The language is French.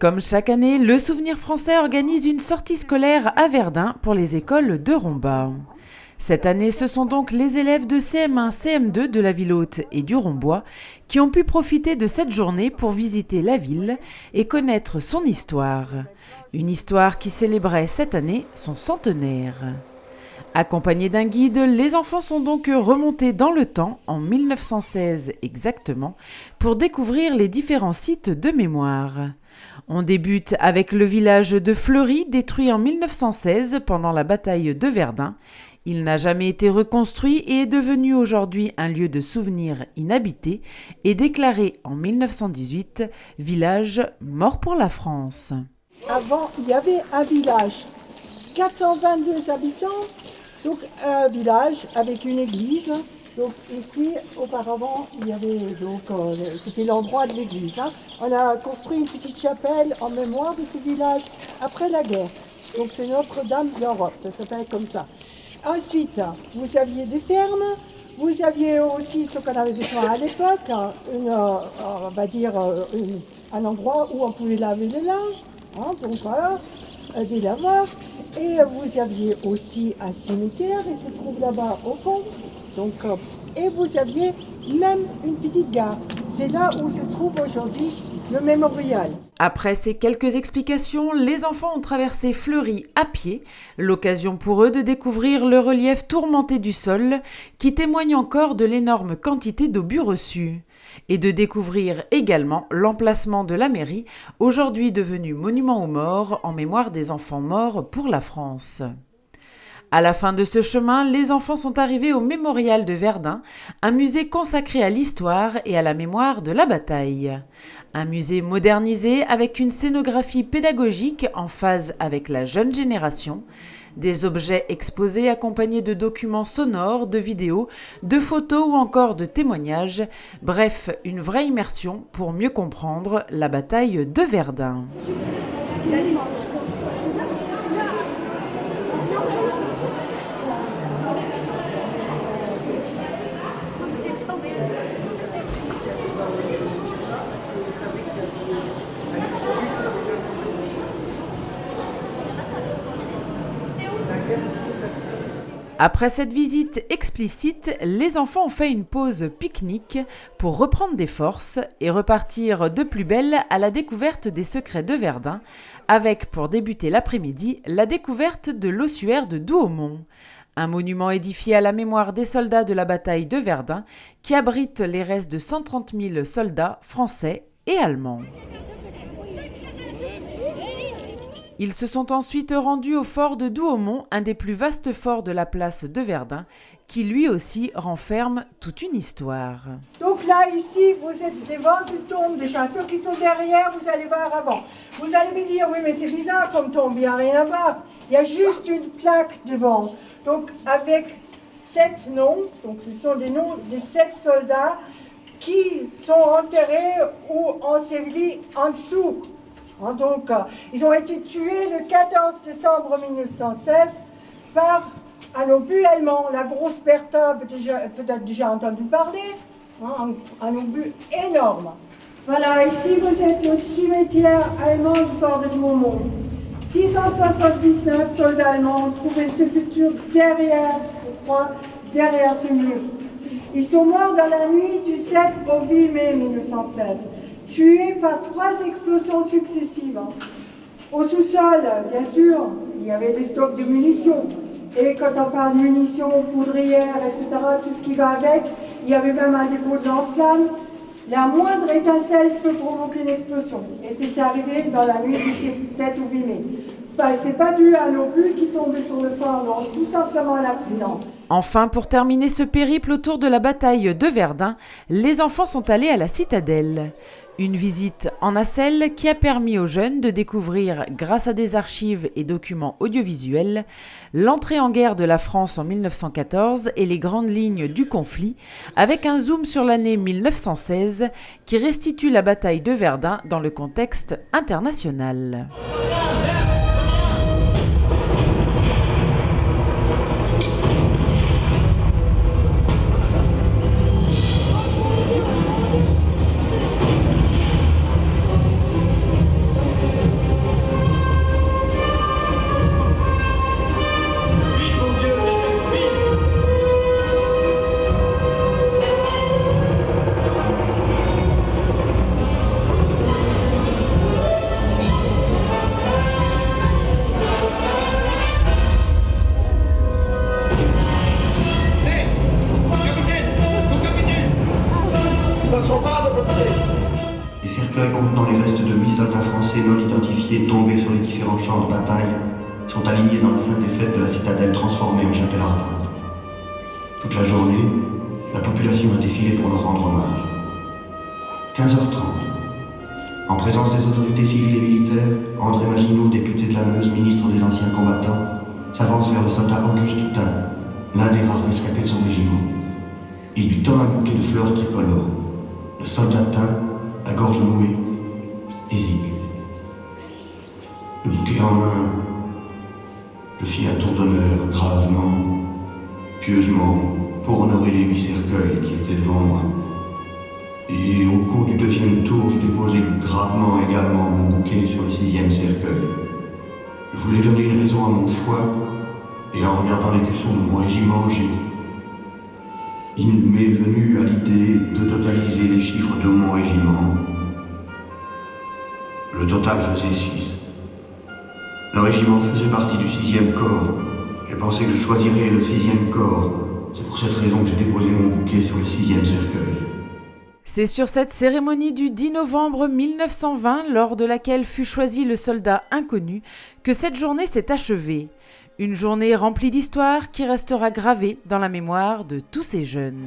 Comme chaque année, le Souvenir français organise une sortie scolaire à Verdun pour les écoles de Romba. Cette année, ce sont donc les élèves de CM1, CM2 de la ville haute et du Rombois qui ont pu profiter de cette journée pour visiter la ville et connaître son histoire. Une histoire qui célébrait cette année son centenaire. Accompagnés d'un guide, les enfants sont donc remontés dans le temps, en 1916 exactement, pour découvrir les différents sites de mémoire. On débute avec le village de Fleury, détruit en 1916 pendant la bataille de Verdun. Il n'a jamais été reconstruit et est devenu aujourd'hui un lieu de souvenir inhabité et déclaré en 1918 village mort pour la France. Avant, il y avait un village, 422 habitants, donc un village avec une église. Donc ici, auparavant, il y avait c'était l'endroit de l'église. On a construit une petite chapelle en mémoire de ce village après la guerre. Donc c'est Notre-Dame d'Europe, ça s'appelle comme ça. Ensuite, vous aviez des fermes, vous aviez aussi ce qu'on avait besoin à l'époque, un endroit où on pouvait laver le linge, donc voilà, des laveurs. Et vous aviez aussi un cimetière, il se trouve là-bas au fond. Donc, et vous aviez même une petite gare. C'est là où se trouve aujourd'hui le mémorial. Après ces quelques explications, les enfants ont traversé Fleury à pied, l'occasion pour eux de découvrir le relief tourmenté du sol qui témoigne encore de l'énorme quantité d'obus reçus, et de découvrir également l'emplacement de la mairie, aujourd'hui devenue monument aux morts en mémoire des enfants morts pour la France. À la fin de ce chemin, les enfants sont arrivés au Mémorial de Verdun, un musée consacré à l'histoire et à la mémoire de la bataille. Un musée modernisé avec une scénographie pédagogique en phase avec la jeune génération, des objets exposés accompagnés de documents sonores, de vidéos, de photos ou encore de témoignages, bref, une vraie immersion pour mieux comprendre la bataille de Verdun. Après cette visite explicite, les enfants ont fait une pause pique-nique pour reprendre des forces et repartir de plus belle à la découverte des secrets de Verdun, avec pour débuter l'après-midi la découverte de l'ossuaire de Douaumont, un monument édifié à la mémoire des soldats de la bataille de Verdun qui abrite les restes de 130 000 soldats français et allemands. Ils se sont ensuite rendus au fort de Douaumont, un des plus vastes forts de la place de Verdun, qui lui aussi renferme toute une histoire. Donc là, ici, vous êtes devant une tombe déjà. Ceux qui sont derrière, vous allez voir avant. Vous allez me dire, oui, mais c'est bizarre comme tombe, il n'y a rien à voir. Il y a juste une plaque devant. Donc avec 7 noms, donc ce sont des noms des 7 soldats qui sont enterrés ou ensevelis en dessous. Donc, ils ont été tués le 14 décembre 1916 par un obus allemand, la grosse Bertha, peut-être déjà entendu parler, un obus énorme. Voilà, ici vous êtes au cimetière allemand du fort de Douaumont. 679 soldats allemands ont trouvé une sépulture derrière ce mur. Ils sont morts dans la nuit du 7 au 8 mai 1916. Tués par 3 explosions successives. Au sous-sol, bien sûr, il y avait des stocks de munitions. Et quand on parle de munitions, poudrières, etc., tout ce qui va avec, il y avait même un dépôt de lance-flammes. La moindre étincelle peut provoquer une explosion. Et c'est arrivé dans la nuit du 7 au 8 mai. Enfin, c'est pas dû à un obus qui tombait sur le fort, non, tout simplement un accident. Enfin, pour terminer ce périple autour de la bataille de Verdun, les enfants sont allés à la citadelle. Une visite en nacelle qui a permis aux jeunes de découvrir, grâce à des archives et documents audiovisuels, l'entrée en guerre de la France en 1914 et les grandes lignes du conflit, avec un zoom sur l'année 1916 qui restitue la bataille de Verdun dans le contexte international. soldats français non identifiés tombés sur les différents champs de bataille sont alignés dans la salle des fêtes de la citadelle transformée en chapelle ardente. Toute la journée, la population a défilé pour leur rendre hommage. 15h30. En présence des autorités civiles et militaires, André Maginot, député de la Meuse, ministre des Anciens Combattants, s'avance vers le soldat Auguste Tain, l'un des rares rescapés de son régiment. Il lui tend un bouquet de fleurs tricolores. Le soldat Tain, la gorge nouée, hésite. Le bouquet en main, le fit un tour d'honneur, gravement, pieusement, pour honorer les 8 cercueils qui étaient devant moi. Et au cours du 2e tour, je déposai gravement également mon bouquet sur le 6e cercueil. Je voulais donner une raison à mon choix, et en regardant l'écusson de mon régiment, il m'est venu à l'idée de totaliser les chiffres de mon régiment. Le total faisait 6. Le régiment faisait partie du 6e corps. J'ai pensé que je choisirais le 6e corps. C'est pour cette raison que j'ai déposé mon bouquet sur le 6e cercueil. C'est sur cette cérémonie du 10 novembre 1920, lors de laquelle fut choisi le soldat inconnu, que cette journée s'est achevée. Une journée remplie d'histoire qui restera gravée dans la mémoire de tous ces jeunes.